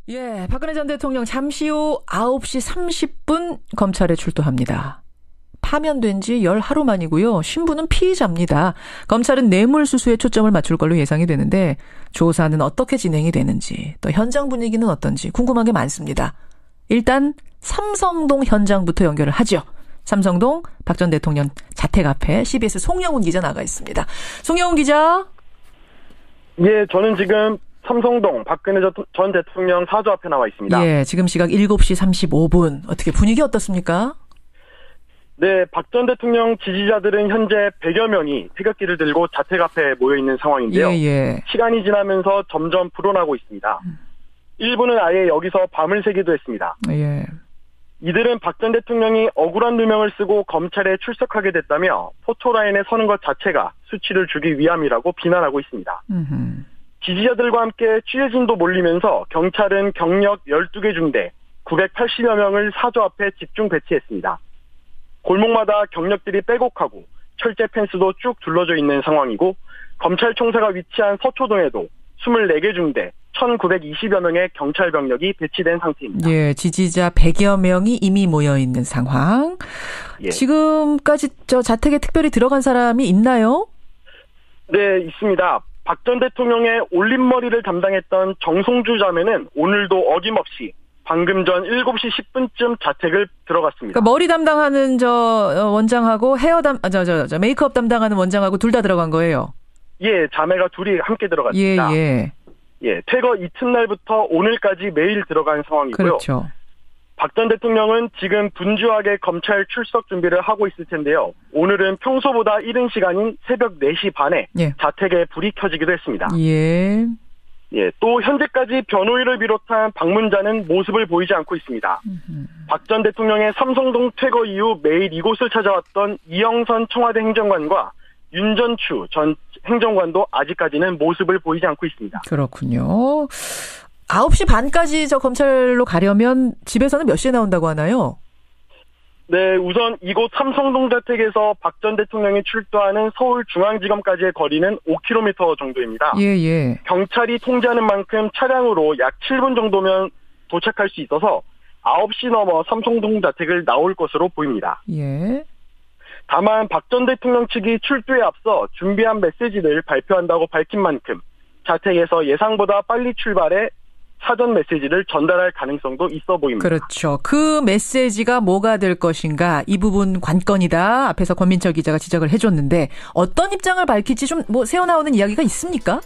예, 박근혜 전 대통령 잠시 후 9시 30분 검찰에 출두합니다. 파면된 지 열 하루 만이고요. 신부는 피의자입니다. 검찰은 뇌물수수에 초점을 맞출 걸로 예상이 되는데 조사는 어떻게 진행이 되는지 또 현장 분위기는 어떤지 궁금한 게 많습니다. 일단 삼성동 현장부터 연결을 하죠. 삼성동 박 전 대통령 자택 앞에 CBS 송영훈 기자 나가 있습니다. 송영훈 기자. 예, 저는 지금 삼성동 박근혜 전 대통령 사저 앞에 나와 있습니다. 예, 지금 시각 7시 35분. 어떻게 분위기 어떻습니까? 네, 박 전 대통령 지지자들은 현재 100여 명이 태극기를 들고 자택 앞에 모여 있는 상황인데요. 예. 시간이 지나면서 점점 불어나고 있습니다. 일부는 아예 여기서 밤을 새기도 했습니다. 예. 이들은 박 전 대통령이 억울한 누명을 쓰고 검찰에 출석하게 됐다며 포토라인에 서는 것 자체가 수치를 주기 위함이라고 비난하고 있습니다. 지지자들과 함께 취재진도 몰리면서 경찰은 경력 12개 중대 980여 명을 사저 앞에 집중 배치했습니다. 골목마다 경력들이 빼곡하고 철제 펜스도 쭉 둘러져 있는 상황이고 검찰총사가 위치한 서초동에도 24개 중대 1920여 명의 경찰 병력이 배치된 상태입니다. 예, 지지자 100여 명이 이미 모여 있는 상황. 예. 지금까지 저 자택에 특별히 들어간 사람이 있나요? 네, 있습니다. 박 전 대통령의 올림머리를 담당했던 정송주 자매는 오늘도 어김없이 방금 전 7시 10분쯤 자택을 들어갔습니다. 그러니까 머리 담당하는 원장하고 메이크업 담당하는 원장하고 둘 다 들어간 거예요? 예, 자매가 둘이 함께 들어갔습니다. 예. 퇴거 이튿날부터 오늘까지 매일 들어간 상황이고요. 그렇죠. 박 전 대통령은 지금 분주하게 검찰 출석 준비를 하고 있을 텐데요. 오늘은 평소보다 이른 시간인 새벽 4시 반에 자택에 불이 켜지기도 했습니다. 예. 또 현재까지 변호인을 비롯한 방문자는 모습을 보이지 않고 있습니다. 박 전 대통령의 삼성동 퇴거 이후 매일 이곳을 찾아왔던 이영선 청와대 행정관과 윤전추 전 행정관도 아직까지는 모습을 보이지 않고 있습니다. 그렇군요. 9시 반까지 저 검찰로 가려면 집에서는 몇 시에 나온다고 하나요? 네, 우선 이곳 삼성동 자택에서 박 전 대통령이 출두하는 서울중앙지검까지의 거리는 5km 정도입니다. 예. 경찰이 통제하는 만큼 차량으로 약 7분 정도면 도착할 수 있어서 9시 넘어 삼성동 자택을 나올 것으로 보입니다. 예. 다만 박 전 대통령 측이 출두에 앞서 준비한 메시지를 발표한다고 밝힌 만큼 자택에서 예상보다 빨리 출발해 사전 메시지를 전달할 가능성도 있어 보입니다. 그렇죠. 그 메시지가 뭐가 될 것인가 이 부분 관건이다. 앞에서 권민철 기자가 지적을 해줬는데 어떤 입장을 밝힐지 좀 새어나오는 이야기가 있습니까?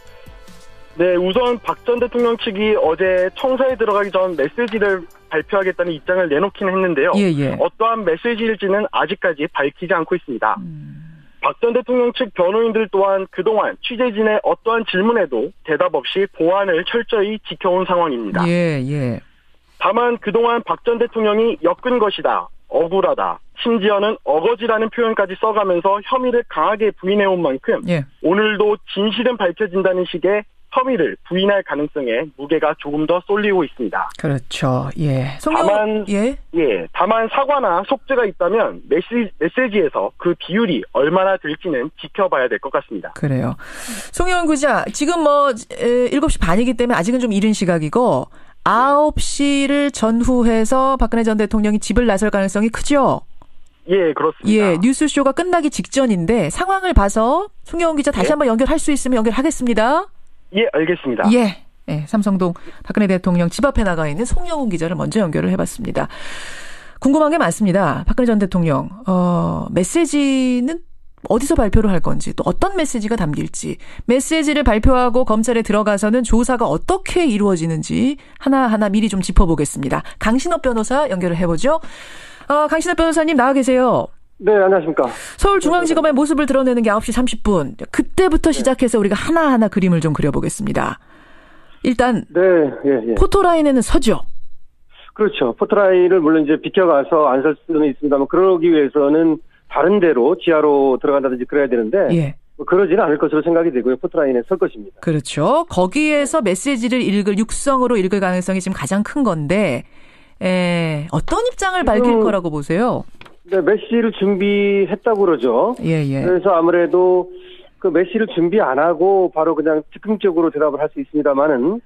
네, 우선 박 전 대통령 측이 어제 청사에 들어가기 전 메시지를 발표하겠다는 입장을 내놓기는 했는데요. 예. 어떠한 메시지일지는 아직까지 밝히지 않고 있습니다. 박 전 대통령 측 변호인들 또한 그동안 취재진의 어떠한 질문에도 대답 없이 보안을 철저히 지켜온 상황입니다. 예. 다만 그동안 박 전 대통령이 엮은 것이다, 억울하다, 심지어는 어거지라는 표현까지 써가면서 혐의를 강하게 부인해온 만큼 오늘도 진실은 밝혀진다는 식의 혐의를 부인할 가능성에 무게가 조금 더 쏠리고 있습니다. 그렇죠. 예. 다만 사과나 속죄가 있다면 메시지에서 그 비율이 얼마나 될지는 지켜봐야 될 것 같습니다. 그래요. 송영훈 기자, 지금 7시 반이기 때문에 아직은 좀 이른 시각이고 9시를 전후해서 박근혜 전 대통령이 집을 나설 가능성이 크죠? 예, 그렇습니다. 예, 뉴스쇼가 끝나기 직전인데 상황을 봐서 송영훈 기자 다시 한번 연결할 수 있으면 연결하겠습니다. 예, 알겠습니다. 예, 삼성동 박근혜 대통령 집 앞에 나가 있는 송영훈 기자를 먼저 연결을 해봤습니다. 궁금한 게 많습니다. 박근혜 전 대통령 메시지는 어디서 발표를 할 건지 또 어떤 메시지가 담길지 메시지를 발표하고 검찰에 들어가서는 조사가 어떻게 이루어지는지 하나하나 미리 좀 짚어보겠습니다. 강신업 변호사 연결을 해보죠. 강신업 변호사님 나와 계세요. 네, 안녕하십니까. 서울중앙지검의 모습을 드러내는 게 9시 30분. 그때부터 시작해서 우리가 하나하나 그림을 좀 그려보겠습니다. 일단 포토라인에는 서죠. 그렇죠. 포토라인을 물론 이제 비켜가서 안 설 수는 있습니다만 그러기 위해서는 다른 데로 지하로 들어간다든지 그래야 되는데 그러지는 않을 것으로 생각이 되고요. 포토라인에 설 것입니다. 그렇죠. 거기에서 메시지를 육성으로 읽을 가능성이 지금 가장 큰 건데 어떤 입장을 밝힐 거라고 보세요? 네, 메시지를 준비했다고 그러죠. 예. 그래서 아무래도 그 메시지를 준비 안 하고 바로 그냥 즉흥적으로 대답을 할 수 있습니다만은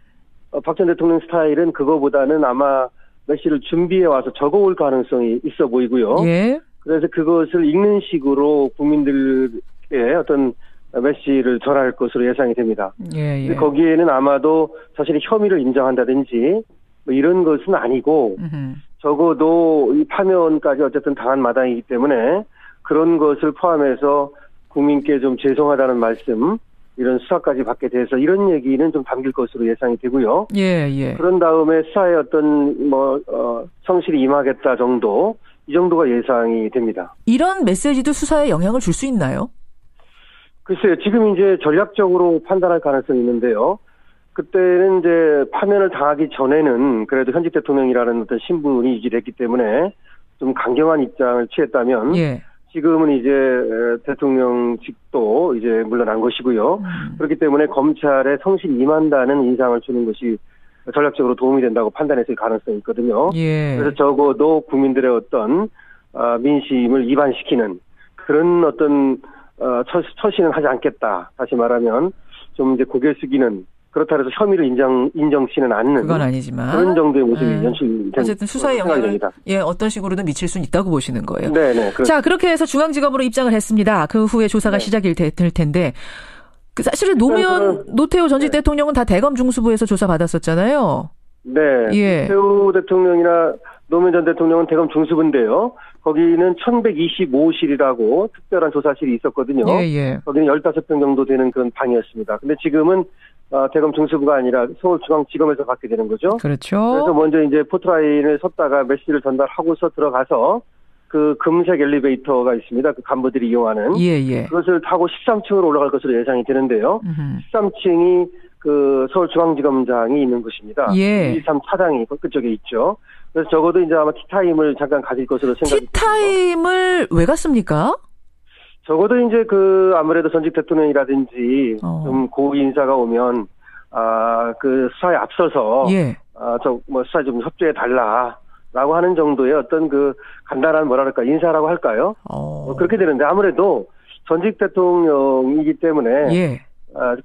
박 전 대통령 스타일은 그거보다는 아마 메시를 준비해 와서 적어올 가능성이 있어 보이고요. 예. 그래서 그것을 읽는 식으로 국민들의 어떤 메시를 전할 것으로 예상이 됩니다. 예, 예. 거기에는 아마도 자신의 혐의를 인정한다든지 뭐 이런 것은 아니고 적어도 이 파면까지 어쨌든 당한 마당이기 때문에 그런 것을 포함해서 국민께 좀 죄송하다는 말씀, 이런 수사까지 받게 돼서 이런 얘기는 좀 담길 것으로 예상이 되고요. 예, 예. 그런 다음에 수사에 어떤 성실히 임하겠다 정도, 이 정도가 예상이 됩니다. 이런 메시지도 수사에 영향을 줄 수 있나요? 글쎄요, 지금 이제 전략적으로 판단할 가능성이 있는데요. 그때는 이제 파면을 당하기 전에는 그래도 현직 대통령이라는 어떤 신분이 유지됐기 때문에 좀 강경한 입장을 취했다면, 예. 지금은 이제 대통령직도 이제 물러난 것이고요. 그렇기 때문에 검찰에 성실히 임한다는 인상을 주는 것이 전략적으로 도움이 된다고 판단했을 가능성이 있거든요. 예. 그래서 적어도 국민들의 어떤 민심을 이반시키는 그런 어떤 처신은 하지 않겠다. 다시 말하면 좀 이제 고개 숙이는, 그렇다 해서 혐의를 인정치는 않는, 그건 아니지만 그런 정도의 모습이 연출된, 어쨌든 수사에 영향을 어떤 식으로든 미칠 수는 있다고 보시는 거예요. 네네. 자, 그렇게 해서 중앙지검으로 입장을 했습니다. 그 후에 조사가 시작이 될 텐데, 사실은 노태우 전직 대통령은 다 대검 중수부에서 조사 받았었잖아요. 네. 예. 노태우 대통령이나 노무현 전 대통령은 대검 중수부인데요. 거기는 1125실이라고 특별한 조사실이 있었거든요. 예. 거기는 15평 정도 되는 그런 방이었습니다. 근데 지금은 대검 중수부가 아니라 서울중앙지검에서 받게 되는 거죠. 그렇죠. 그래서 먼저 이제 포트라인을 섰다가 메시를 전달하고서 들어가서 그 금색 엘리베이터가 있습니다. 그 간부들이 이용하는. 예. 그것을 타고 13층으로 올라갈 것으로 예상이 되는데요. 13층이 그 서울중앙지검장이 있는 곳입니다. 예. 2, 3 차장이 그쪽에 있죠. 그래서 적어도 이제 아마 티타임을 잠깐 가질 것으로 생각이 됩니다. 티타임을 왜 갔습니까? 적어도 이제 아무래도 전직 대통령이라든지 좀 고위 인사가 오면, 그 수사에 앞서서, 예. 수사 좀 협조해 달라라고 하는 정도의 어떤 간단한 인사라고 할까요? 그렇게 되는데 아무래도 전직 대통령이기 때문에, 예.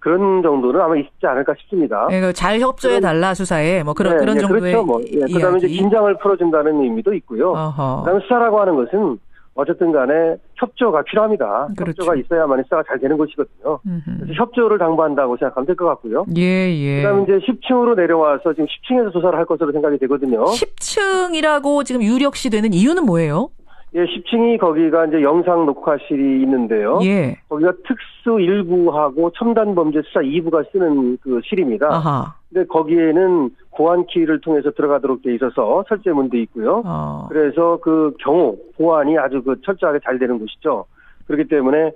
그런 정도는 아마 있지 않을까 싶습니다. 예, 잘 협조해 달라 수사에 그런 정도의. 그렇죠. 그다음에 이제 긴장을 풀어준다는 의미도 있고요. 그다음에 수사라고 하는 것은 어쨌든 간에 협조가 필요합니다. 그렇죠. 협조가 있어야만 수사가 잘 되는 것이거든요. 그래서 협조를 당부한다고 생각하면 될 것 같고요. 예. 그다음에 이제 10층으로 내려와서 지금 10층에서 조사를 할 것으로 생각이 되거든요. 10층이라고 지금 유력시 되는 이유는 뭐예요? 예, 10층이 거기가 이제 영상 녹화실이 있는데요. 예. 거기가 특수 1부하고 첨단 범죄 수사 2부가 쓰는 그 실입니다. 아하. 근데 거기에는 보안키를 통해서 들어가도록 돼 있어서 철제문도 있고요. 그래서 그 경호, 보안이 아주 철저하게 잘 되는 곳이죠. 그렇기 때문에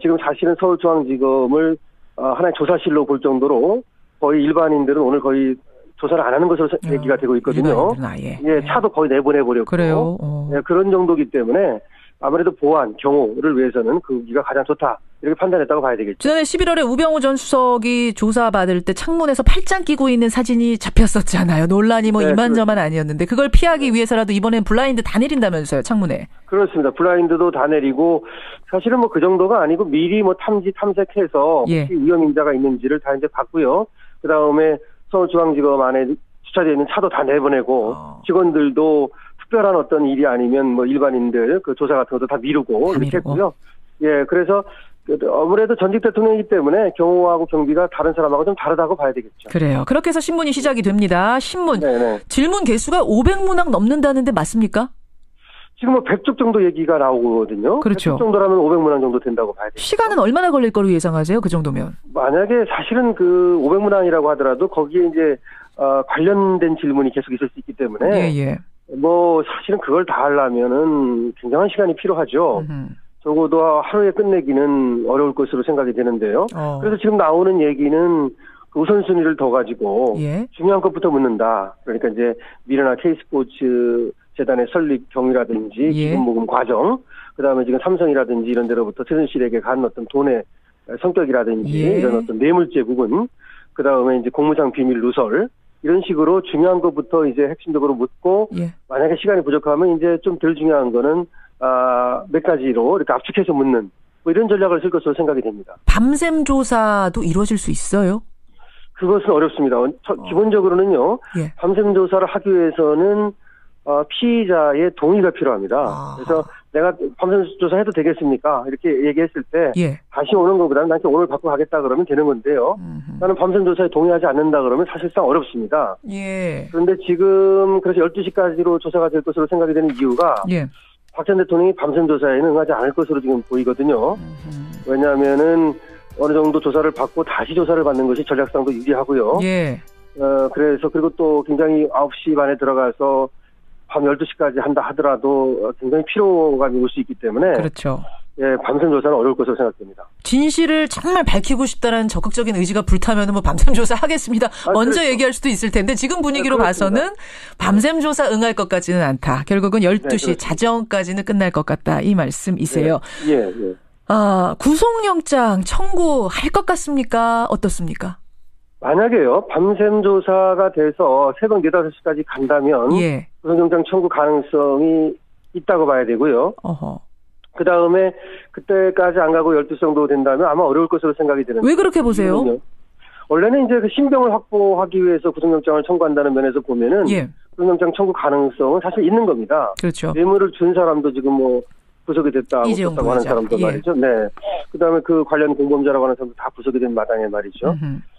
지금 사실은 서울중앙지검을 하나의 조사실로 볼 정도로 거의 일반인들은 오늘 거의 조사를 안 하는 것으로 얘기가 되고 있거든요. 예, 차도 거의 내보내버렸고. 그래요. 예, 그런 정도이기 때문에 아무래도 보안, 경호를 위해서는 거기가 가장 좋다. 이렇게 판단했다고 봐야 되겠죠. 지난해 11월에 우병우 전 수석이 조사받을 때 창문에서 팔짱 끼고 있는 사진이 잡혔었잖아요. 논란이 이만저만 아니었는데 그걸 피하기 위해서라도 이번엔 블라인드 다 내린다면서요, 창문에. 그렇습니다. 블라인드도 다 내리고 사실은 그 정도가 아니고 미리 탐색해서 예. 혹시 위험 인자가 있는지를 다 이제 봤고요. 그다음에 서울중앙지검 안에 주차되어 있는 차도 다 내보내고 직원들도 특별한 어떤 일이 아니면 일반인들 그 조사 같은 것도 다 미루고 이렇게 했고요. 예, 그래서 아무래도 전직 대통령이기 때문에 경호하고 경비가 다른 사람하고 좀 다르다고 봐야 되겠죠. 그래요. 그렇게 해서 신문이 시작이 됩니다. 신문. 네네. 질문 개수가 500문항 넘는다는데 맞습니까? 지금 100쪽 정도 얘기가 나오거든요. 그렇죠. 100쪽 정도라면 500문항 정도 된다고 봐야 되겠죠. 시간은 얼마나 걸릴 거로 예상하세요? 그 정도면? 만약에 사실은 500문항이라고 하더라도 거기에 이제 관련된 질문이 계속 있을 수 있기 때문에 예. 사실은 그걸 다 하려면은 굉장한 시간이 필요하죠. 적어도 하루에 끝내기는 어려울 것으로 생각이 되는데요. 그래서 지금 나오는 얘기는 우선순위를 더 가지고 중요한 것부터 묻는다. 그러니까 이제 미래나 K스포츠 재단의 설립 경위라든지 기금 모금 과정, 그다음에 지금 삼성이라든지 이런 데로부터 최순실에게 간 어떤 돈의 성격이라든지 이런 어떤 뇌물죄 부분, 그다음에 이제 공무상 비밀 누설 이런 식으로 중요한 것부터 이제 핵심적으로 묻고 만약에 시간이 부족하면 이제 좀 덜 중요한 거는 몇 가지로 이렇게 압축해서 묻는 이런 전략을 쓸 것으로 생각이 됩니다. 밤샘 조사도 이루어질 수 있어요? 그것은 어렵습니다. 기본적으로는요. 예. 밤샘 조사를 하기 위해서는 피의자의 동의가 필요합니다. 그래서 내가 밤샘 조사해도 되겠습니까? 이렇게 얘기했을 때 예. 다시 오는 것보다는 나한테 오늘 받고 가겠다 그러면 되는 건데요. 나는 밤샘 조사에 동의하지 않는다 그러면 사실상 어렵습니다. 예. 그런데 지금 그래서 12시까지로 조사가 될 것으로 생각이 되는 이유가 예. 박 전 대통령이 밤샘 조사에는 응하지 않을 것으로 지금 보이거든요. 왜냐하면은 어느 정도 조사를 받고 다시 조사를 받는 것이 전략상도 유리하고요. 예. 그래서 그리고 또 굉장히 9시 반에 들어가서 밤 12시까지 한다 하더라도 굉장히 피로감이 올 수 있기 때문에. 그렇죠. 예, 밤샘 조사는 어려울 것으로 생각됩니다. 진실을 정말 밝히고 싶다는 적극적인 의지가 불타면 뭐 밤샘 조사 하겠습니다. 먼저 그렇죠. 얘기할 수도 있을 텐데 지금 분위기로 봐서는 밤샘 조사 응할 것 같지는 않다. 결국은 12시 네, 자정까지는 끝날 것 같다. 이 말씀이세요. 네. 예. 구속영장 청구할 것 같습니까? 어떻습니까? 만약에요, 밤샘 조사가 돼서 새벽 4, 5시까지 간다면. 예. 구속영장 청구 가능성이 있다고 봐야 되고요. 어허. 그 다음에 그때까지 안 가고 12시 정도 된다면 아마 어려울 것으로 생각이 되는데. 왜 그렇게 보세요? 원래는 이제 그 신병을 확보하기 위해서 구속영장을 청구한다는 면에서 보면은. 예. 구속영장 청구 가능성은 사실 있는 겁니다. 그렇죠. 뇌물을 준 사람도 지금 뭐 구속이 됐다고 하는 사람도 말이죠. 네. 그 다음에 그 관련 공범자라고 하는 사람도 다 구속이 된 마당에 말이죠.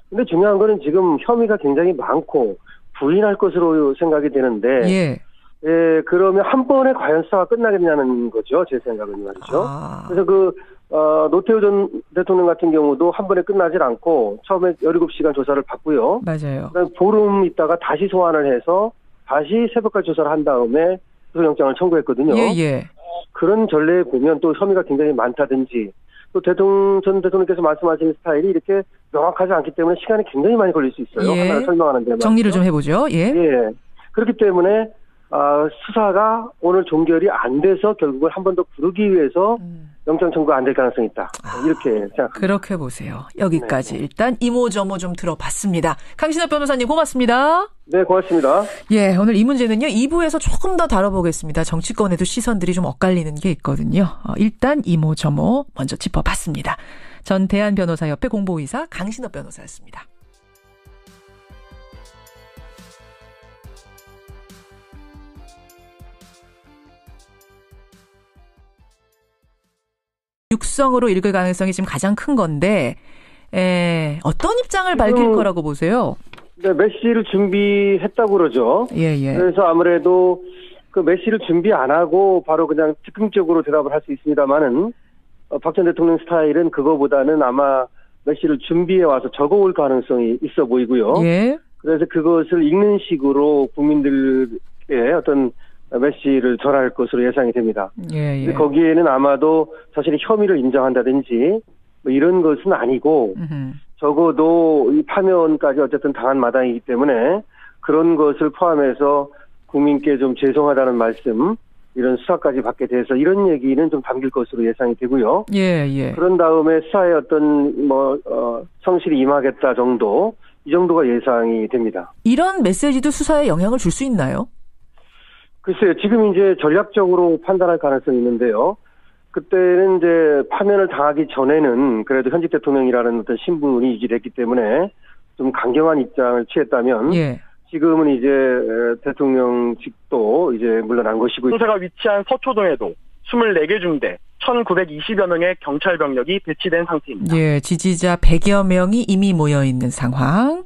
근데 중요한 거는 지금 혐의가 굉장히 많고 부인할 것으로 생각이 되는데. 예. 예, 그러면 한 번에 과연 수사가 끝나겠냐는 거죠. 제 생각은 말이죠. 그래서 노태우 전 대통령 같은 경우도 한 번에 끝나질 않고 처음에 17시간 조사를 받고요. 맞아요. 그다음에 보름 있다가 다시 소환을 해서 다시 새벽까지 조사를 한 다음에 구속영장을 청구했거든요. 예. 그런 전례에 보면 또 혐의가 굉장히 많다든지 또 전 대통령께서 말씀하신 스타일이 이렇게 명확하지 않기 때문에 시간이 굉장히 많이 걸릴 수 있어요. 예. 하나를 설명하는 데. 정리를 좀 해보죠. 예. 그렇기 때문에 수사가 오늘 종결이 안 돼서 결국은 한 번 더 부르기 위해서 영장 청구가 안 될 가능성이 있다. 이렇게 생각합니다. 그렇게 보세요. 여기까지 일단 이모저모 좀 들어봤습니다. 강신업 변호사님 고맙습니다. 네, 고맙습니다. 예, 오늘 이 문제는요. 2부에서 조금 더 다뤄보겠습니다. 정치권에도 시선들이 좀 엇갈리는 게 있거든요. 일단 이모저모 먼저 짚어봤습니다. 전 대한변호사협회 공보이사 강신업 변호사였습니다. 육성으로 읽을 가능성이 지금 가장 큰 건데 어떤 입장을 밝힐 거라고 보세요? 네, 메시를 준비했다고 그러죠. 예. 그래서 아무래도 그 메시를 준비 안 하고 바로 그냥 즉흥적으로 대답을 할 수 있습니다만은 박 전 대통령 스타일은 그거보다는 아마 메시를 준비해 와서 적어올 가능성이 있어 보이고요. 예. 그래서 그것을 읽는 식으로 국민들의 어떤 메시를 전할 것으로 예상이 됩니다. 예. 거기에는 아마도 자신이 혐의를 인정한다든지 뭐 이런 것은 아니고 적어도 이 파면까지 어쨌든 당한 마당이기 때문에 그런 것을 포함해서 국민께 좀 죄송하다는 말씀, 이런 수사까지 받게 돼서 이런 얘기는 좀 담길 것으로 예상이 되고요. 예. 그런 다음에 수사에 어떤 성실히 임하겠다 정도, 이 정도가 예상이 됩니다. 이런 메시지도 수사에 영향을 줄 수 있나요? 글쎄요, 지금 이제 전략적으로 판단할 가능성이 있는데요. 그때는 이제 파면을 당하기 전에는 그래도 현직 대통령이라는 어떤 신분이 유지됐기 때문에 좀 강경한 입장을 취했다면, 지금은 이제 대통령직도 이제 물러난 것이고. 수사가 위치한 서초동에도 24개 중대 1920여 명의 경찰 병력이 배치된 상태입니다. 예, 지지자 100여 명이 이미 모여 있는 상황.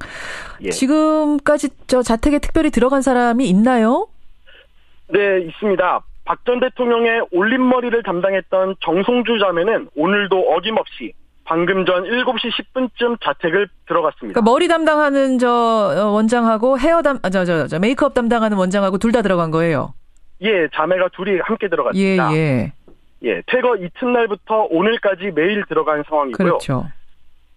지금까지 자택에 특별히 들어간 사람이 있나요? 네, 있습니다. 박 전 대통령의 올림머리를 담당했던 정송주 자매는 오늘도 어김없이 방금 전 7시 10분쯤 자택을 들어갔습니다. 그러니까 머리 담당하는 원장하고 메이크업 담당하는 원장하고 둘 다 들어간 거예요? 예, 자매가 둘이 함께 들어갔습니다. 예, 퇴거 이튿날부터 오늘까지 매일 들어간 상황이고요. 그렇죠.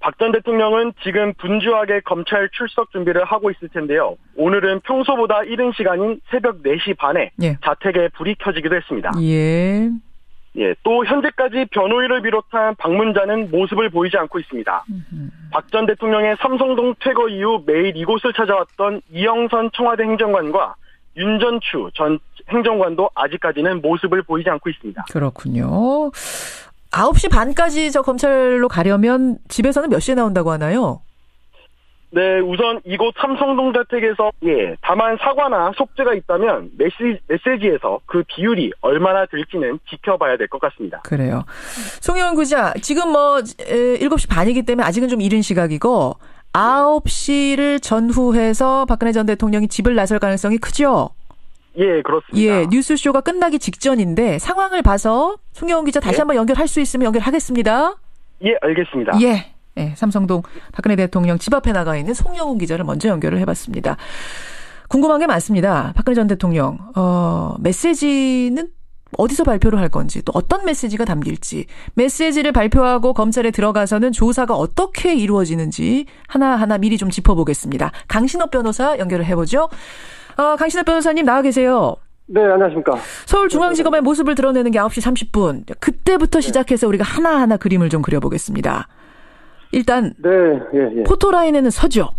박 전 대통령은 지금 분주하게 검찰 출석 준비를 하고 있을 텐데요. 오늘은 평소보다 이른 시간인 새벽 4시 반에 자택에 불이 켜지기도 했습니다. 또 현재까지 변호인을 비롯한 방문자는 모습을 보이지 않고 있습니다. 박 전 대통령의 삼성동 퇴거 이후 매일 이곳을 찾아왔던 이영선 청와대 행정관과 윤전추 전 행정관도 아직까지는 모습을 보이지 않고 있습니다. 그렇군요. 9시 반까지 검찰로 가려면 집에서는 몇 시에 나온다고 하나요? 네, 우선 이곳 삼성동 자택에서 다만 사과나 속죄가 있다면 메시지에서 그 비율이 얼마나 될지는 지켜봐야 될 것 같습니다. 그래요. 송혜원 기자, 지금 7시 반이기 때문에 아직은 좀 이른 시각이고 9시를 전후해서 박근혜 전 대통령이 집을 나설 가능성이 크죠? 예, 그렇습니다. 예, 뉴스쇼가 끝나기 직전인데 상황을 봐서 송혜원 기자 다시 한번 연결할 수 있으면 연결하겠습니다. 예, 알겠습니다. 예. 네, 삼성동 박근혜 대통령 집 앞에 나가 있는 송영훈 기자를 먼저 연결을 해봤습니다. 궁금한 게 많습니다. 박근혜 전 대통령 메시지는 어디서 발표를 할 건지 또 어떤 메시지가 담길지 메시지를 발표하고 검찰에 들어가서는 조사가 어떻게 이루어지는지 하나하나 미리 좀 짚어보겠습니다. 강신업 변호사 연결을 해보죠. 강신업 변호사님 나와 계세요. 네, 안녕하십니까. 서울중앙지검의 모습을 드러내는 게 9시 30분. 그때부터 시작해서 우리가 하나하나 그림을 좀 그려보겠습니다. 일단 예. 포토라인에는 서죠.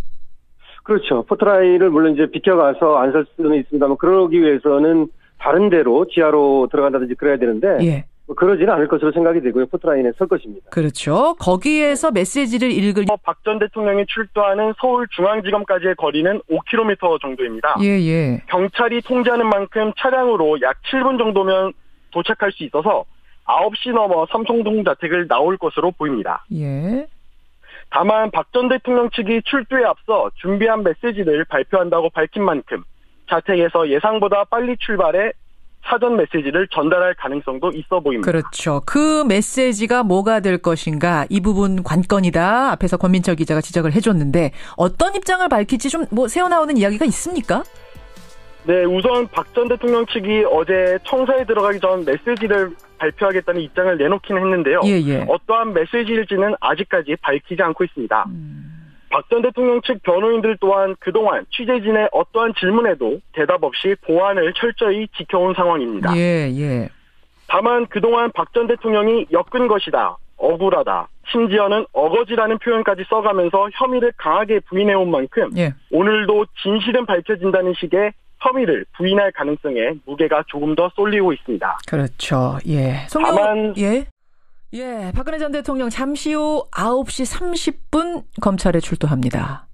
그렇죠. 포토라인을 물론 이제 비켜가서 안 설 수는 있습니다만 그러기 위해서는 다른 데로 지하로 들어간다든지 그래야 되는데 예. 그러지는 않을 것으로 생각이 되고요. 포토라인에 설 것입니다. 그렇죠. 거기에서 메시지를 읽을 박 전 대통령이 출두하는 서울중앙지검까지의 거리는 5km 정도입니다. 예. 경찰이 통제하는 만큼 차량으로 약 7분 정도면 도착할 수 있어서 9시 넘어 삼성동 자택을 나올 것으로 보입니다. 예. 다만 박 전 대통령 측이 출두에 앞서 준비한 메시지를 발표한다고 밝힌 만큼 자택에서 예상보다 빨리 출발해 사전 메시지를 전달할 가능성도 있어 보입니다. 그렇죠. 그 메시지가 뭐가 될 것인가 이 부분 관건이다. 앞에서 권민철 기자가 지적을 해줬는데 어떤 입장을 밝힐지 좀 새어나오는 이야기가 있습니까? 네, 우선 박 전 대통령 측이 어제 청사에 들어가기 전 메시지를 발표하겠다는 입장을 내놓긴 했는데요. 예. 어떠한 메시지일지는 아직까지 밝히지 않고 있습니다. 박 전 대통령 측 변호인들 또한 그동안 취재진의 어떠한 질문에도 대답 없이 보안을 철저히 지켜온 상황입니다. 예. 다만 그동안 박 전 대통령이 엮은 것이다, 억울하다, 심지어는 어거지라는 표현까지 써가면서 혐의를 강하게 부인해온 만큼 오늘도 진실은 밝혀진다는 식의 혐의를 부인할 가능성에 무게가 조금 더 쏠리고 있습니다. 그렇죠. 예. 다만 박근혜 전 대통령 잠시 후 9시 30분 검찰에 출두합니다.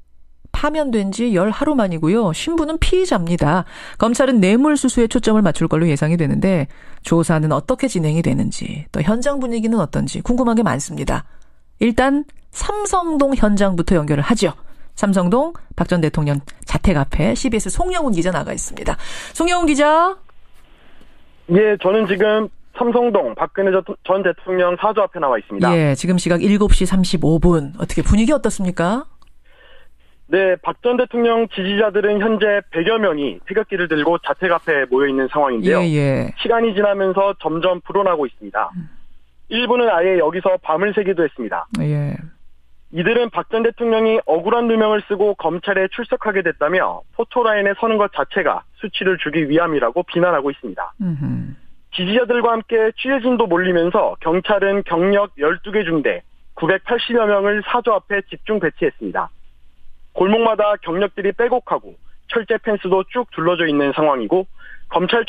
파면된 지 열 하루 만이고요. 신부는 피의자입니다. 검찰은 뇌물수수에 초점을 맞출 걸로 예상이 되는데 조사는 어떻게 진행이 되는지 또 현장 분위기는 어떤지 궁금한 게 많습니다. 일단 삼성동 현장부터 연결을 하죠. 삼성동 박 전 대통령 자택 앞에 CBS 송영훈 기자 나가 있습니다. 송영훈 기자. 예, 저는 지금 삼성동 박근혜 전 대통령 사저 앞에 나와 있습니다. 예, 지금 시각 7시 35분. 어떻게 분위기 어떻습니까? 네, 박 전 대통령 지지자들은 현재 100여 명이 태극기를 들고 자택 앞에 모여 있는 상황인데요. 시간이 지나면서 점점 불어나고 있습니다. 일부는 아예 여기서 밤을 새기도 했습니다. 이들은 박 전 대통령이 억울한 누명을 쓰고 검찰에 출석하게 됐다며 포토라인에 서는 것 자체가 수치를 주기 위함이라고 비난하고 있습니다. 지지자들과 함께 취재진도 몰리면서 경찰은 경력 12개 중대 980여 명을 사저 앞에 집중 배치했습니다. 골목마다 경력들이 빼곡하고 철제 펜스도 쭉 둘러져 있는 상황이고 검찰총